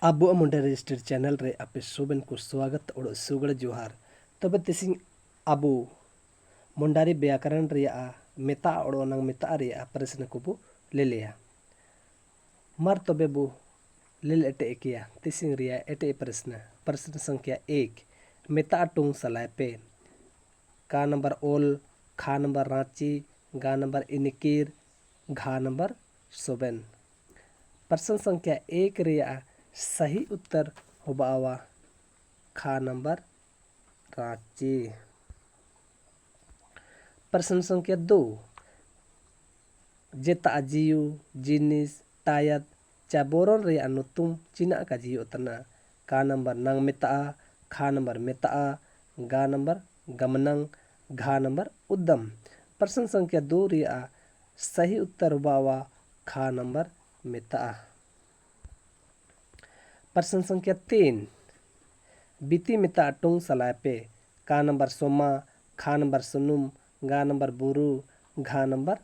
Abu Amunda Registered Channel re ape soben ko swagat और सुगड़ जोहार तब तिसिंग abu mondari व्याकरण ria meta और onang meta ria प्रश्न को बु ले लिया मर तबे बु लेल एटे किया तिसिंग ria एटे प्रश्न संख्या 1 meta टुंग सलाय पे का नंबर ओल खा नंबर रांची गा नंबर इनकीर घा नंबर सोबेन प्रश्न संख्या 1 ria सही उत्तर होबावा खा नंबर रांची। प्रश्न संख्या 2 जेता जियु जिनिस टायत चाबोरन रे अनुतुम चिना का जियो तना का नंबर नंग मेता खा नंबर मेता गा नंबर गमनंग घा नंबर उद्दम। प्रश्न संख्या 2 रिया सही उत्तर होबावा खा नंबर मेता। प्रश्न संख्या 3 बीती मिता टुंग सलाय पे का नंबर सोमा खा नंबर सुनुम गा नंबर बुरु घा नंबर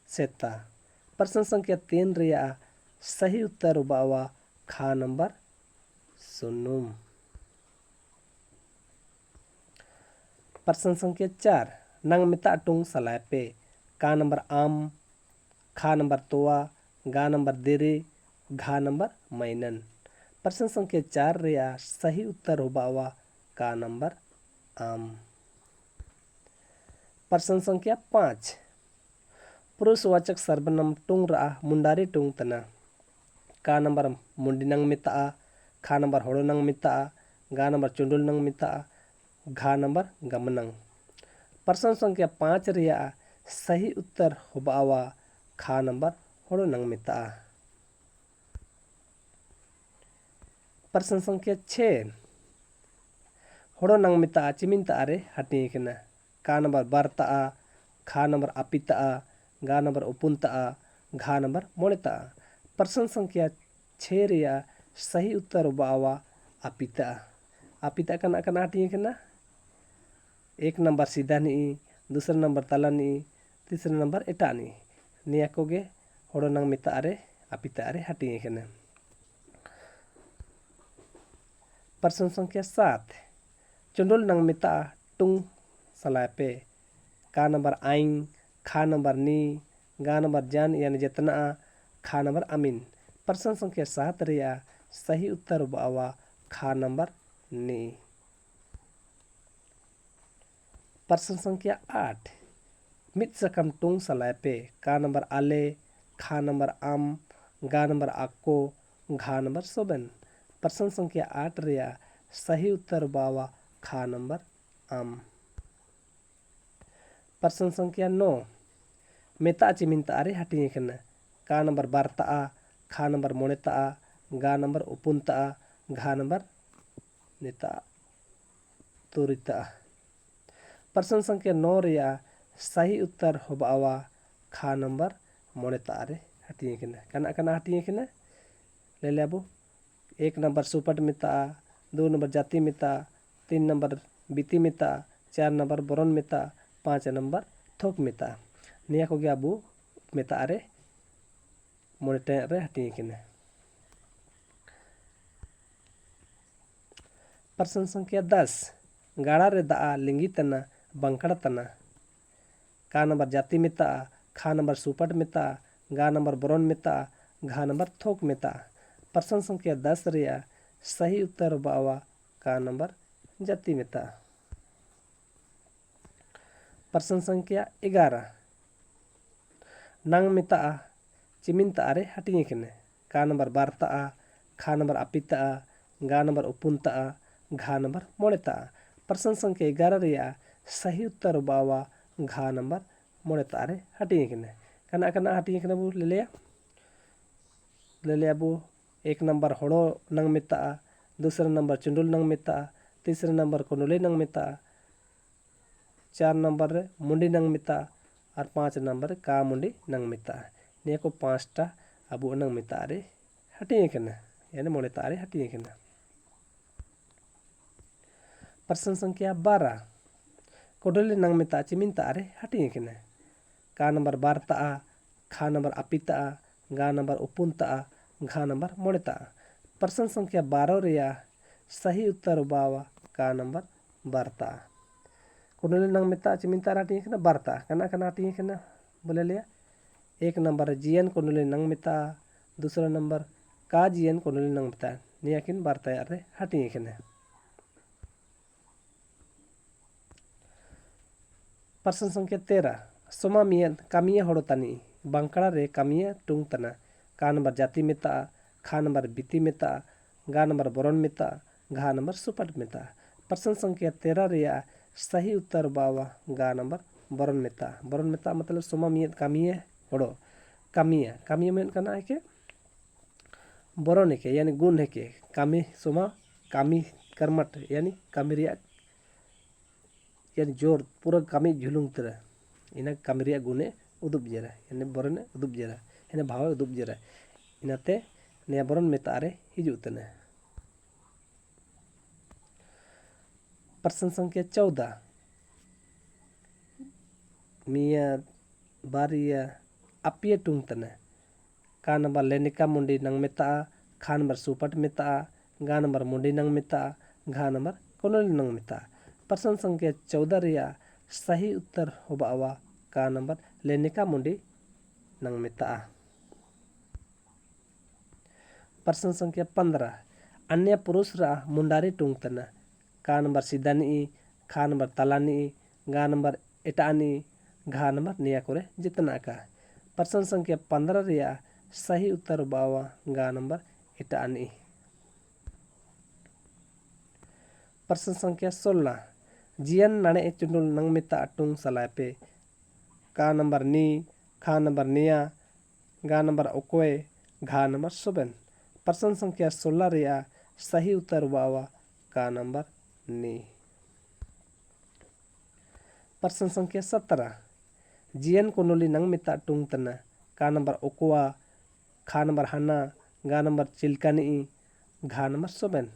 सेता। प्रश्न संख्या 3 रिया सही उत्तर बावा खा नंबर सुनुम। प्रश्न संख्या 4 नंग मिता टुंग सलाय पे का नंबर आम खा नंबर तोआ गा नंबर देरे घा नंबर मैनन। प्रश्न संख्या 4 रिया सही उत्तर होबावा का नंबर आम। प्रश्न संख्या 5 पुरुषवाचक सर्वनाम टुंग रा मुंडारी टुंग तना का नंबर मुंडिनंग मिता खा नंबर होड़ोनंग मिता गा नंबर चुंडुलनंग मिता घा नंबर गमनंग। प्रश्न संख्या 5 रिया सही उत्तर होबावा खा नंबर होड़ोनंग मिता। प्रश्न संख्या 6 होड़ो नंग मिता चिमिनता रे हटी केना का नंबर बारता खा नंबर अपिता गा नंबर उपुनता घा नंबर मोड़ता। प्रश्न संख्या 6 रिया सही उत्तर बावा अपिता अपिता कना कना हटी केना एक नंबर सीधा नी दूसरा नंबर तला नी तीसरा नंबर एटा नी निया कोगे होड़ो नंग मिता रे अपिता रे हटी केना। प्रश्न संख्या 7 चुंडुल नंग मिता टुंग सलाय पे का नंबर आइंग खा नंबर नी गा नंबर जान यानी जितना खा नंबर अमीन। प्रश्न संख्या 7 रिया सही उत्तर बावा खा नंबर नी। प्रश्न संख्या 8 मित सकम टुंग सलाय पे का नंबर आले खा नंबर आम गा नंबर आको घा नंबर सोबन। प्रश्न संख्या 8 रिया सही उत्तर बावा खा नंबर आम। प्रश्न संख्या 9 मेता चिमिनता रे हटी केना का नंबर बारता खा नंबर मोड़ता गा नंबर उपुनता घा नंबर नेता तुरिता। प्रश्न संख्या 9 रिया सही उत्तर होबावा खा नंबर मोड़ता रे हटी केना कना कना हटी केना ले लेबो 1 नंबर सुपट मिता 2 नंबर जाति मिता 3 नंबर बीती मिता 4 नंबर बोरन मिता 5 नंबर थोक मिता निया को गया बु मिता रे मोड़ते रे हटी केना। प्रश्न संख्या 10 गाड़ा रे दा लिंगी तना बंकड़ तना का नंबर जाति मिता खा नंबर सुपट मिता गा नंबर बोरन मिता घा नंबर थोक मिता। प्रश्न संख्या 10 रिया सही उत्तर बावा का नंबर जाति मिता। प्रश्न संख्या 11 नंग मिता चिमिनता रे हटी केने का नंबर बारता खा नंबर अपिता गा नंबर उपुनता घा नंबर मोड़ता। प्रश्न संख्या 11 रिया सही उत्तर बावा घा नंबर मोड़ता रे हटी केने कना कना हटी केने बु ले लिया बु 1 नंबर होड़ो नंग मिता दूसरा नंबर चुंडुल नंग मिता तीसरा नंबर कोनुले नंग मिता 4 नंबर मुंडी नंग मिता और 5 नंबर का मुंडी नंग मिता निया को 5टा अबु नंग मिता रे हटी केना यानी मोड़ता रे हटी केना। प्रश्न संख्या 12 कोडले नंग मिता चिमिनता रे हटी केना का नंबर बारता खा नंबर अपिता गा नंबर उपुनता घा नंबर मोड़ता। प्रश्न संख्या 12 रिया सही उत्तर बावा का नंबर बारता कुनली नंग मिता चिमिंता राटी कना बारता कना कना टी कना बोले लिया 1 नंबर जीएन कुनली नंग मिता दूसरा नंबर का जीएन कुनली नंग मिता निया किन बारता यारे हटी कना। प्रश्न संख्या 13 सोमा मियन कामिया हड़ोतानी बांकड़ा रे कामिया टुंग तना का नंबर जाति मिता खा नंबर बिती मिता गा नंबर बरन मिता घा नंबर सुपट मिता। प्रश्न संख्या 13 रिया सही उत्तर बावा गा नंबर बरन मिता मतलब सोमा मियन कामिया हड़ो कामिया कामिया में कना है के बरन के यानी गुण है के कामी सोमा कामी कर्मठ यानी कामी रिया यानी जोर पूरा कामी झुलुंग तरह इन कामी रिया गुणे उदुब जरा यानी बरन उदुब जरा यानी भाव उदुब जरा इनाते ने बरन मेतारे हिजू तने। प्रश्न संख्या 14 मिया बारिया अपिया टुंग तने का नंबर लेनिका मुंडी नंग मेता खा नंबर सुपट मेता गा नंबर मुंडी नंग मेता घा नंबर कोनोली नंग मेता। प्रश्न संख्या 14 रिया सही उत्तर होबावा का नंबर लेनिका मुंडी नंग मेता। प्रश्न संख्या 15 अन्य पुरुष रा मुंडारी टुंग तना का नंबर सिदानी खा नंबर तलानी गा नंबर एटानी घा नंबर निया करे जितना का। प्रश्न संख्या 15 रिया सही उत्तर बावा गा नंबर एटानी। प्रश्न संख्या 16 जियन नाणे चुंडुल नंग मिता टुंग सलापे का नंबर नी खा नंबर निया गा नंबर ओकोए घा नंबर सुबन। प्रश्न संख्या 16 रिया सही उत्तर बावा का नंबर नी। प्रश्न संख्या 17 जियन कोनोली नंग मिता टुंग तना का नंबर ओकोआ खा नंबर हना गा नंबर चिलकानी घा नंबर सुबन।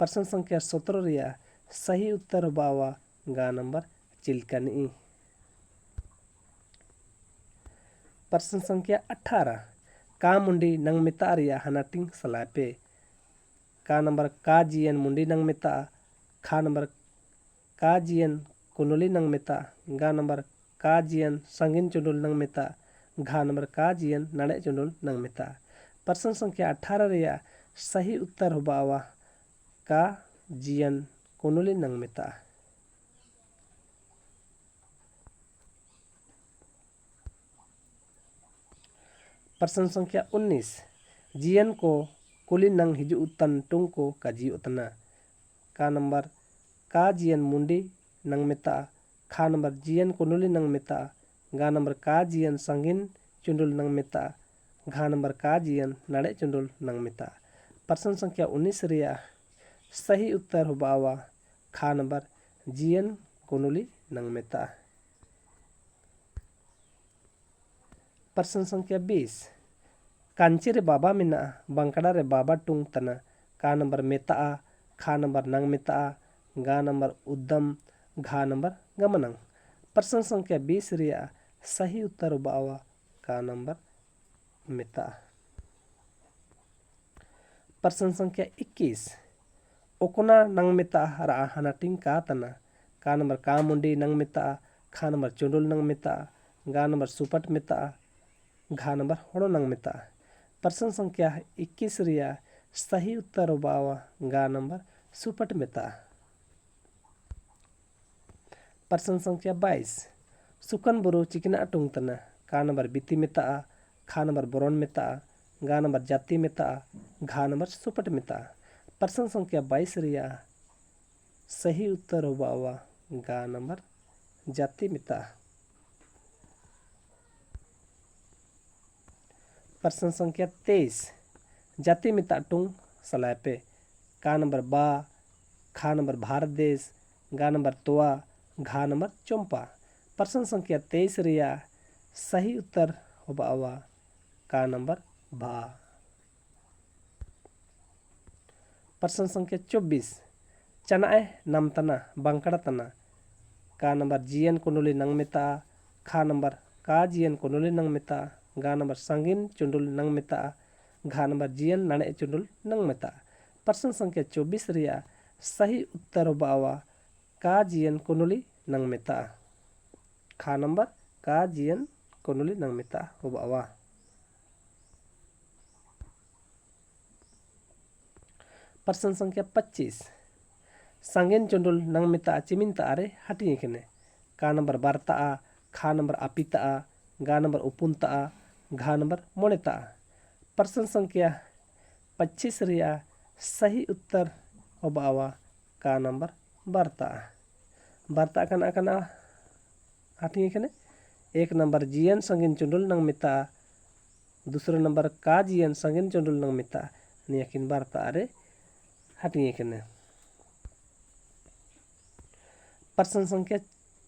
प्रश्न संख्या 17 रिया सही उत्तर बावा गा नंबर चिलकानी। प्रश्न संख्या 18 का मुंडी नंग मिता रिया हनाटिंग सलापे का नंबर का जियन मुंडी नंग मिता खा नंबर का जियन कुनोली नंग मिता गा नंबर का जियन संगिन चुंडुल नंग मिता घा नंबर का जियन नाड़े चुंडुल नंग मिता। प्रश्न संख्या 18 रिया सही उत्तर होबावा का जियन कुनोली नंग मिता। प्रश्न संख्या 19 जियन को कुली नंग हिजू तन टुंग को काजी उतना का नंबर का जियन मुंडी नंग मिता खा नंबर जियन कुनोली नंग मिता गा नंबर का जियन संगिन चुंडुल नंग मिता घा नंबर का जियन नाड़े चुंडुल नंग मिता। प्रश्न संख्या 19 रिया सही उत्तर होबावा खा नंबर जियन कुनोली नंग मिता। प्रश्न संख्या 20 कांची रे बाबा मिना बांकड़ा रे बाबा टुंग तना का नंबर मेता खा नंबर नंग मिता गा नंबर उद्दम घा नंबर गमनंग। प्रश्न संख्या 20 रिया सही उत्तर बावा का नंबर मिता। प्रश्न संख्या 21 ओकोना नंग मिता रा हनाटिंग का तना का नंबर का मुंडी नंग मिता खा नंबर चुंडुल नंग मिता गा नंबर सुपट मिता घा नंबर होड़ो नंग मिता। प्रश्न संख्या 21 रिया सही उत्तर बावा गा नंबर सुपट मिता। प्रश्न संख्या 22 सुकन बुरु चिकना टुंग तना का नंबर बिती मिता खा नंबर बरन मिता गा नंबर जाति मिता घा नंबर सुपट मिता। प्रश्न संख्या 22 रिया सही उत्तर बावा गा नंबर जाति मिता। प्रश्न संख्या 23 जाति मिता टुंग सलापे का नंबर बा खा नंबर भारत देश गा नंबर तोआ घा नंबर चंपा। प्रश्न संख्या 23 रिया सही उत्तर होबावा का नंबर भा। प्रश्न संख्या 24 चनाए नाम तना बांकड़ा तना का नंबर जियन कुनोली नंग मिता खा नंबर का जियन कुनोली नंग मिता गा नंबर संगिन चुंडुल नंग मिता घा नंबर जियन नाणे चुंडुल नंग मेता। प्रश्न संख्या 24 रिया सही उत्तर होबावा का जियन कुनुली नंग मेता। खा नंबर का जियन कुनुली नंग मेता होबावा। प्रश्न संख्या 25 सांगेन चुंडुल नंग मेता चिमिनता आरे हटिए केने। का नंबर बारता खा नंबर आपिता गा नंबर उपुनता घा नंबर मोनेता। प्रश्न संख्या 25 रिया सही उत्तर होबावा का नंबर बारता। बारता कना हटिए केने। एक नंबर जियन संगीन चुंडुल नंग मेता दूसरा नंबर का जियन संगीन चुंडुल नंग मेता नियाकिन बारता आरे हटिए केने। प्रश्न संख्या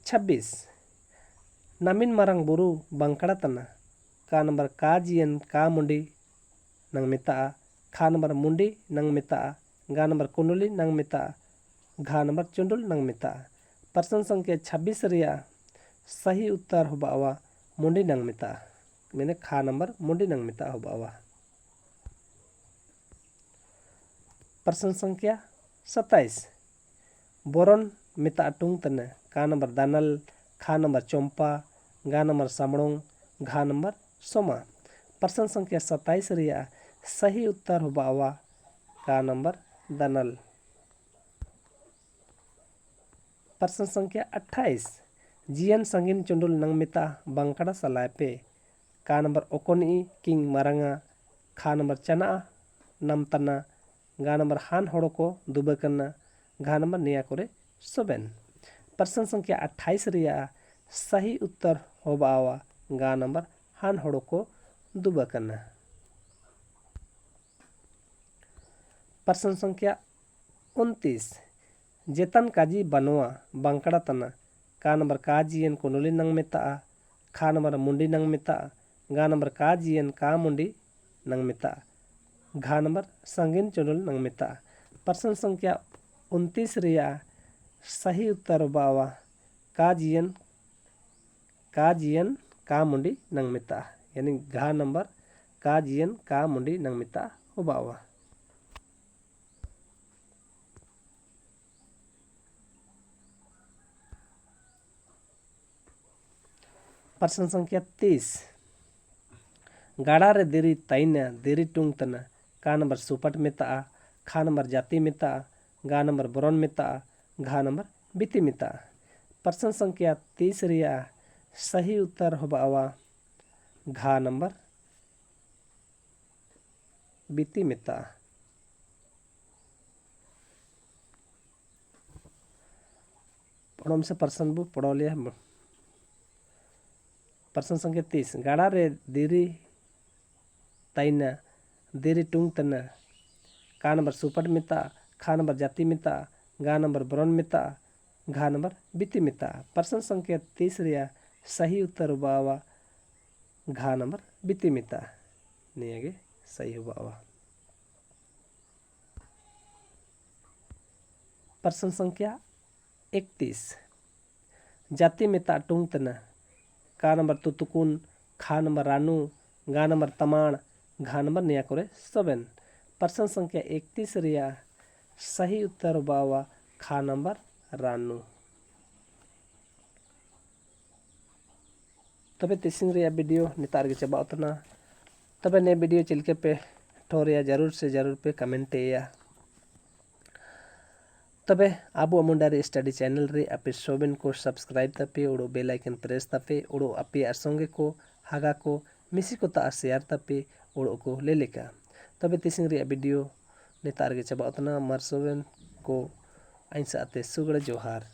26 नमिन मरंग बुरु बंकड़ा तना। का नंबर का जियन का मुंडी नंग मेता खा नंबर मुंडी नंग मेता गा नंबर कुनुली नंग मेता घा नंबर चुंडुल नंग मेता। प्रश्न संख्या 26 रिया सही उत्तर होबावा मुंडी नंग मेता मैंने खा नंबर मुंडी नंग मेता होबावा। प्रश्न संख्या 27 बोरन मेता टुंग तने। का नंबर दानल खा नंबर चोंपा गा नंबर सामड़ोंग घा नंबर सोमा। प्रश्न संख्या 27 रिया सही उत्तर होबावा का नंबर दानल। प्रश्न संख्या 28 जियन संगीन चुंडुल नंग मेता बंकड़ा सलाय पे। का नंबर ओकोनी किंग मरंगा खा नंबर चना नमतना गा नंबर हान होड़ो को दुबकना घा नंबर निया कोरे सोबेन। प्रश्न संख्या 28 रिया सही उत्तर होबावा गा नंबर हान होड़ो को दुबकना। प्रश्न संख्या 29 जेतन काजी बनवा बंकड़ा तना। का नंबर का जियन कुनुली नंग मेता खा नंबर मुंडी नंग मेता गा नंबर का जियन का मुंडी नंग मेता घा नंबर संगीन चुंडुल नंग मेता। प्रश्न संख्या 29 रिया सही उत्तर बावा का जियन का मुंडी नंग मेता यानी घा नंबर का जियन का मुंडी नंग मेता होबावा। प्रश्न संख्या 30 गाड़ा रे देरी तैना देरी टुंग तना। का नंबर सुपट मेता खा नंबर जाति मेता गा नंबर बरन मेता घा नंबर बीती मेता। प्रश्न संख्या 30 रिया सही उत्तर होबावा घा नंबर बीती मेता। पढ़ों से प्रश्न बु पढ़ो लिया। प्रश्न संख्या 30 गाड़ा रे देरी तैना देरी टुंग तना। का नंबर सुपट मेता खा नंबर जाति मेता गा नंबर बरन मेता घा नंबर बीती मेता। प्रश्न संख्या 30 रिया सही उत्तर होबावा घा नंबर बीती मेता नियागे सही होबावा। प्रश्न संख्या 31 जाति मेता टुंग तना। का नंबर तुतुकुन खा नंबर रानू गा नंबर तमाण घा नंबर निया कोरे सोबेन। प्रश्न संख्या 31 रिया सही उत्तर बावा खा नंबर रानू। तबे तिसिंग रिया वीडियो नितार के चबा उतना तबे ने वीडियो चिलके पे ठोरिया जरूर से जरूर पे कमेंट या तबे आबो मुंडारी स्टडी चैनल रे आपे सोबेन को सब्सक्राइब तपे उड़ो बेल आइकन प्रेस तपे उड़ो आपे असंगे को हागा को मिसी को ता शेयर तपे उड़ो को ले लेका तबे तिसिंग रे वीडियो नेतार के चबा उतना मर सोबेन को आइंसा आते सुगड़ जोहार।